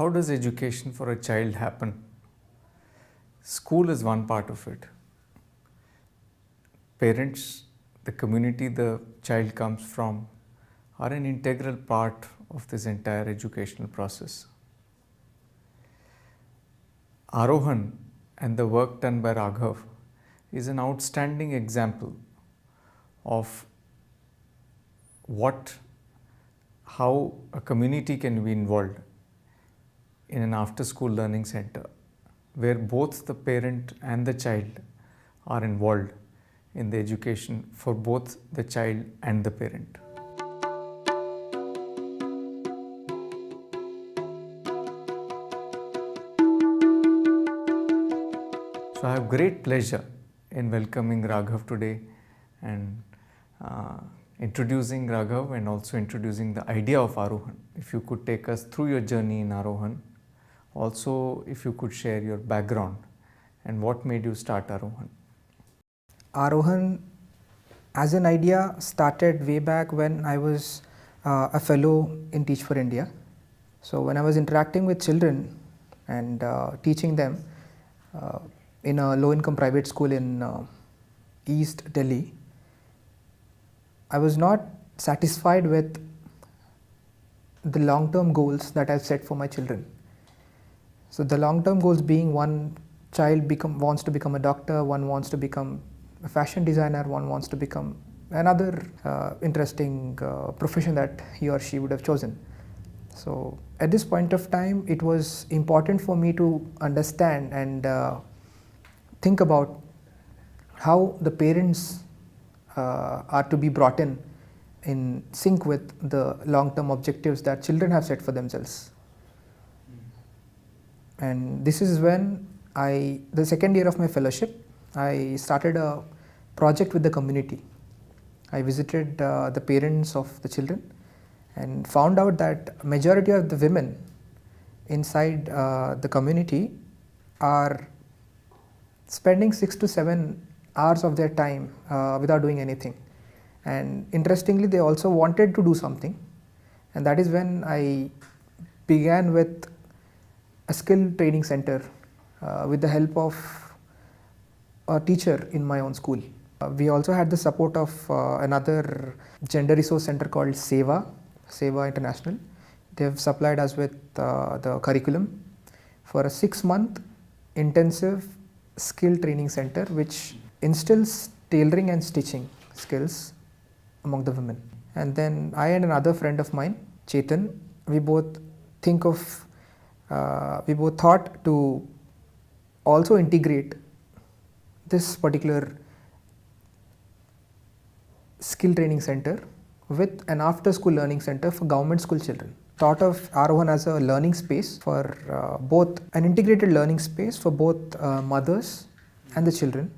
how does education for a child happen? School is one part of it. Parents, the community the child comes from, are an integral part of this entire educational process. Aarohan and the work done by Raghav is an outstanding example of how a community can be involved in an after-school learning center where both the parent and the child are involved in the education for both the child and the parent. So I have great pleasure in welcoming Raghav today and introducing Raghav and also introducing the idea of Aarohan. If you could take us through your journey in Aarohan, also if you could share your background and what made you start Aarohan. Aarohan as an idea started way back when I was a fellow in Teach for India. So when I was interacting with children and teaching them in a low-income private school in East Delhi, I was not satisfied with the long-term goals that I've set for my children. So the long-term goals being one child wants to become a doctor, one wants to become a fashion designer, one wants to become another interesting profession that he or she would have chosen. So at this point of time, it was important for me to understand and think about how the parents are to be brought in sync with the long-term objectives that children have set for themselves. And this is when the second year of my fellowship, I started a project with the community. I visited the parents of the children and found out that majority of the women inside the community are spending 6 to 7 hours of their time without doing anything. And interestingly, they also wanted to do something, and that is when I began with a skill training center with the help of a teacher in my own school. We also had the support of another gender resource center called Seva International. They have supplied us with the curriculum for a 6-month intensive skill training center which instills tailoring and stitching skills among the women. And then I and another friend of mine, Chetan, we both thought to also integrate this particular skill training center with an after school learning center for government school children. Thought of Aarohan as a learning space for both, an integrated learning space for both mothers and the children,